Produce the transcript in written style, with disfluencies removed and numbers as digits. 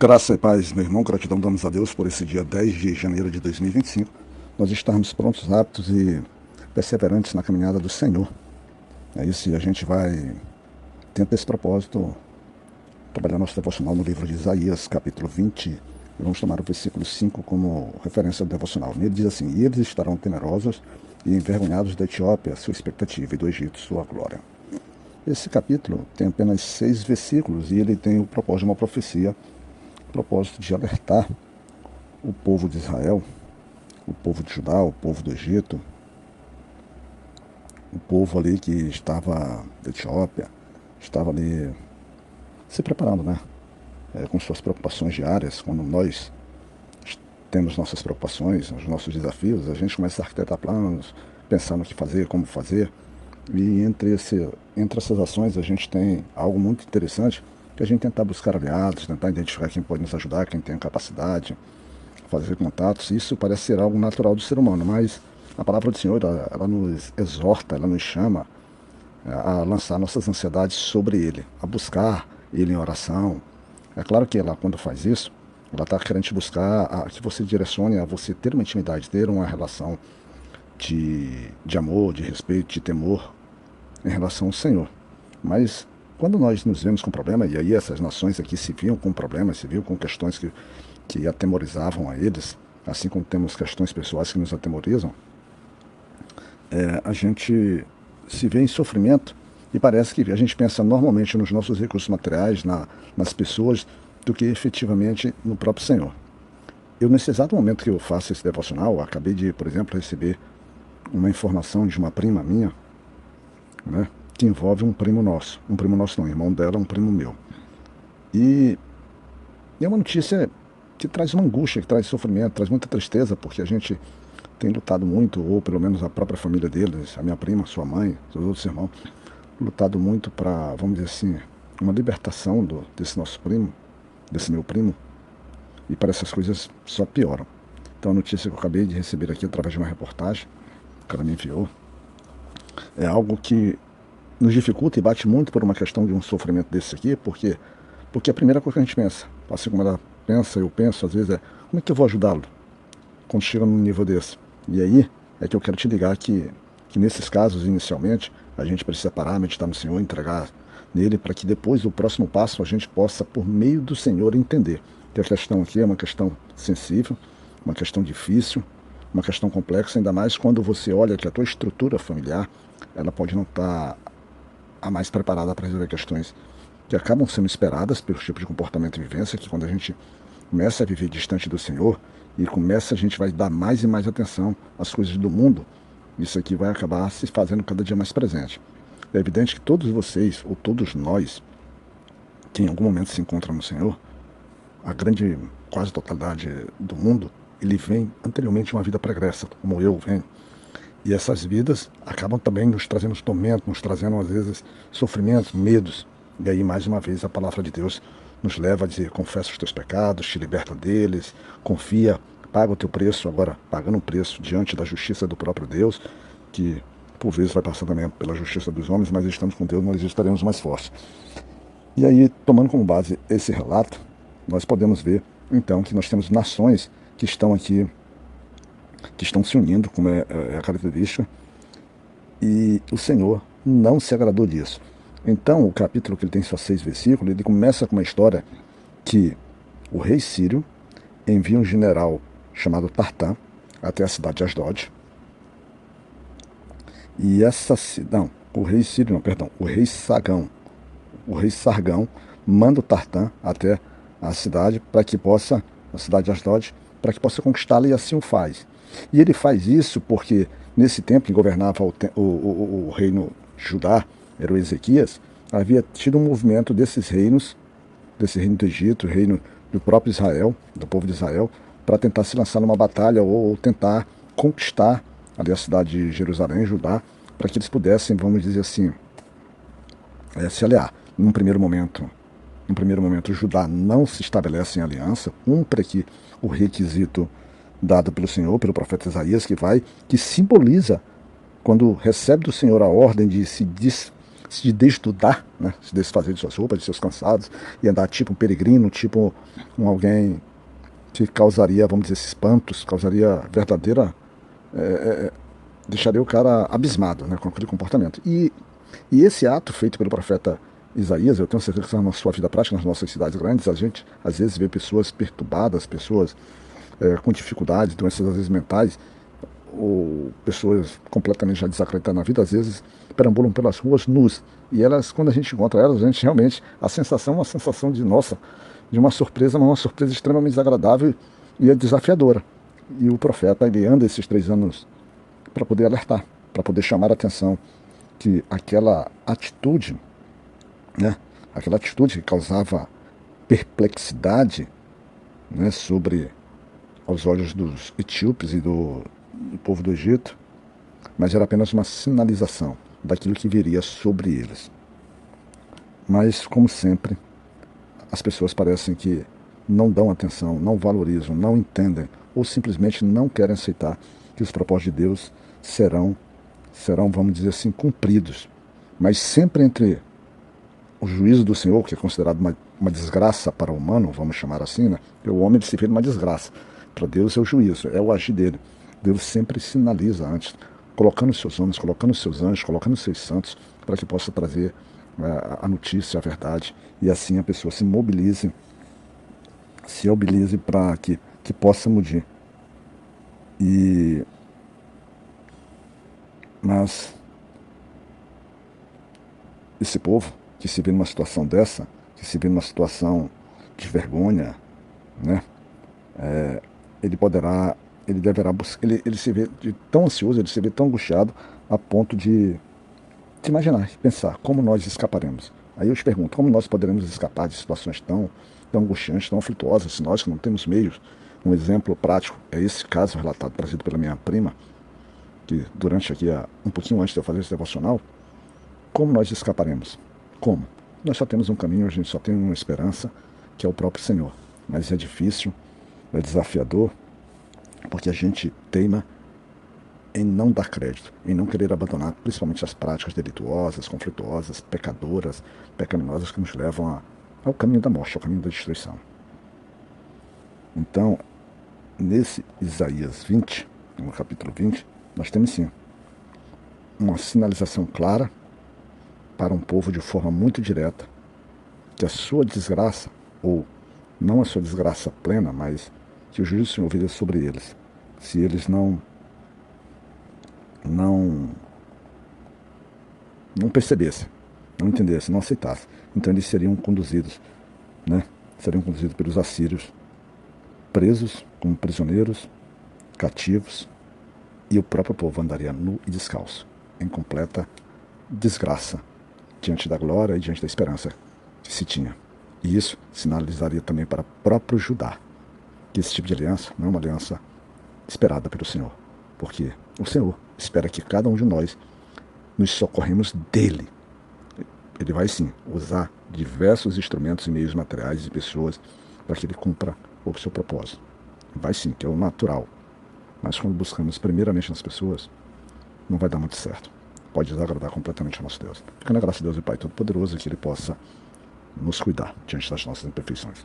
Graça e paz, meu irmão, gratidão damos a Deus por esse dia 10 de janeiro de 2025. Nós estarmos prontos, aptos e perseverantes na caminhada do Senhor. É isso, e a gente vai, tendo esse propósito, trabalhar nosso devocional no livro de Isaías, capítulo 20, e vamos tomar o versículo 5 como referência do devocional. Nele diz assim: E eles estarão temerosos e envergonhados da Etiópia, sua expectativa, e do Egito, sua glória. Esse capítulo tem apenas 6 versículos e ele tem o propósito de uma profecia, o propósito de alertar o povo de Israel, o povo de Judá, o povo do Egito, o povo ali que estava da Etiópia, estava ali se preparando, né? Com suas preocupações diárias. Quando nós temos nossas preocupações, os nossos desafios, a gente começa a arquitetar planos, pensar no que fazer, como fazer. E entre essas ações a gente tem algo muito interessante, que a gente tentar buscar aliados, tentar identificar quem pode nos ajudar, quem tem a capacidade, fazer contatos. Isso parece ser algo natural do ser humano, mas a palavra do Senhor, ela nos exorta, ela nos chama a lançar nossas ansiedades sobre Ele, a buscar Ele em oração. É claro que ela, quando faz isso, ela está querendo te buscar que você direcione a você ter uma intimidade, ter uma relação de amor, de respeito, de temor em relação ao Senhor. Mas quando nós nos vemos com problema, e aí essas nações aqui se viam com problemas, se viam com questões que atemorizavam a eles, assim como temos questões pessoais que nos atemorizam, a gente se vê em sofrimento e parece que a gente pensa normalmente nos nossos recursos materiais, nas pessoas, do que efetivamente no próprio Senhor. Eu, nesse exato momento que eu faço esse devocional, acabei de, por exemplo, receber uma informação de uma prima minha, né, que envolve um primo nosso. Um primo nosso não, irmão dela, um primo meu. E é uma notícia que traz uma angústia, que traz sofrimento, traz muita tristeza, porque a gente tem lutado muito, ou pelo menos a própria família deles, a minha prima, sua mãe, seus outros irmãos, lutado muito para, vamos dizer assim, uma libertação desse nosso primo, desse meu primo, e parece que as coisas só pioram. Então a notícia que eu acabei de receber aqui através de uma reportagem que ela me enviou é algo que nos dificulta e bate muito por uma questão de um sofrimento desse aqui, porque a primeira coisa que a gente pensa, assim como ela pensa, eu penso, às vezes como é que eu vou ajudá-lo quando chega num nível desse? E aí é que eu quero te ligar que nesses casos, inicialmente, a gente precisa parar, meditar no Senhor, entregar nele, para que depois, o próximo passo, a gente possa, por meio do Senhor, entender que a questão aqui é uma questão sensível, uma questão difícil, uma questão complexa, ainda mais quando você olha que a tua estrutura familiar, ela pode não estar a mais preparada para resolver questões que acabam sendo esperadas pelo tipo de comportamento e vivência, que quando a gente começa a viver distante do Senhor e a gente vai dar mais e mais atenção às coisas do mundo, isso aqui vai acabar se fazendo cada dia mais presente. É evidente que todos vocês, ou todos nós, que em algum momento se encontram no Senhor, a grande, quase totalidade do mundo, ele vem anteriormente uma vida pregressa, como eu venho. E essas vidas acabam também nos trazendo tormento, nos trazendo, às vezes, sofrimentos, medos. E aí, mais uma vez, a palavra de Deus nos leva a dizer: confessa os teus pecados, te liberta deles, confia, paga o teu preço, agora pagando um preço diante da justiça do próprio Deus, que por vezes vai passar também pela justiça dos homens, mas estamos com Deus, nós estaremos mais fortes. E aí, tomando como base esse relato, nós podemos ver, então, que nós temos nações que estão aqui, que estão se unindo, como é a característica, e o Senhor não se agradou disso. Então, o capítulo, que ele tem só 6 versículos, ele começa com uma história que o rei sírio envia um general chamado Tartã até a cidade de Asdod. E não, o rei sírio, não, perdão, o rei Sargão manda o Tartã até a cidade a cidade de Asdod, para que possa conquistá-la, e assim o faz. E ele faz isso porque, nesse tempo que governava o reino de Judá, era o Ezequias, havia tido um movimento desses reinos, desse reino do Egito, o reino do próprio Israel, do povo de Israel, para tentar se lançar numa batalha ou tentar conquistar ali a cidade de Jerusalém, Judá, para que eles pudessem, vamos dizer assim, se aliar. Num primeiro momento, Judá não se estabelece em aliança, cumpre aqui o requisito dado pelo Senhor, pelo profeta Isaías, que simboliza, quando recebe do Senhor a ordem de se desnudar, né, se desfazer de suas roupas, de seus cansados, e andar tipo um peregrino, tipo alguém que causaria, vamos dizer, espantos, causaria verdadeira, deixaria o cara abismado, né, com aquele comportamento. E esse ato feito pelo profeta Isaías, eu tenho certeza que na sua vida prática, nas nossas cidades grandes, a gente às vezes vê pessoas perturbadas, pessoas com dificuldades, doenças às vezes mentais, ou pessoas completamente já desacreditadas na vida, às vezes perambulam pelas ruas nus. E elas, quando a gente encontra elas, a gente realmente, a sensação é uma sensação de, nossa, de uma surpresa, mas uma surpresa extremamente desagradável e desafiadora. E o profeta, ele anda esses 3 anos para poder alertar, para poder chamar a atenção que aquela atitude, né, aquela atitude que causava perplexidade, né, sobre aos olhos dos etíopes e do povo do Egito, mas era apenas uma sinalização daquilo que viria sobre eles. Mas, como sempre, as pessoas parecem que não dão atenção, não valorizam, não entendem ou simplesmente não querem aceitar que os propósitos de Deus serão, vamos dizer assim, cumpridos. Mas sempre entre o juízo do Senhor, que é considerado uma desgraça para o humano, vamos chamar assim, né? Porque o homem ele se vê numa desgraça. Para Deus é o juízo, é o agir dele. Deus sempre sinaliza antes, colocando os seus homens, colocando os seus anjos, colocando os seus santos, para que possa trazer a notícia, a verdade, e assim a pessoa se mobilize para que possa mudar. Mas esse povo que se vê numa situação dessa, que se vê numa situação de vergonha, né? Ele poderá, ele deverá buscar, ele se vê tão ansioso, ele se vê tão angustiado a ponto de imaginar, de pensar como nós escaparemos. Aí eu te pergunto, como nós poderemos escapar de situações tão angustiantes, tão aflituosas, se nós que não temos meios? Um exemplo prático é esse caso relatado, trazido pela minha prima, que durante aqui, um pouquinho antes de eu fazer esse devocional, como nós escaparemos? Como? Nós só temos um caminho, a gente só tem uma esperança, que é o próprio Senhor. Mas é difícil, é desafiador, porque a gente teima em não dar crédito, em não querer abandonar principalmente as práticas delituosas, conflituosas, pecadoras, pecaminosas que nos levam ao caminho da morte, ao caminho da destruição. Então, nesse Isaías 20, no capítulo 20, nós temos sim uma sinalização clara para um povo de forma muito direta que a sua desgraça, ou não a sua desgraça plena, mas que o juízo do Senhor viria sobre eles, se eles não percebessem, não entendessem, não aceitassem. Então eles seriam conduzidos, né? Seriam conduzidos pelos assírios, presos como prisioneiros, cativos, e o próprio povo andaria nu e descalço, em completa desgraça, diante da glória e diante da esperança que se tinha. E isso sinalizaria também para o próprio Judá, que esse tipo de aliança não é uma aliança esperada pelo Senhor, porque o Senhor espera que cada um de nós nos socorremos dele. Ele vai sim usar diversos instrumentos e meios materiais e pessoas para que ele cumpra o seu propósito. Vai sim, que é o natural. Mas quando buscamos primeiramente nas pessoas, não vai dar muito certo. Pode desagradar completamente ao nosso Deus. Fica na graça de Deus e Pai Todo-Poderoso que Ele possa nos cuidar diante das nossas imperfeições.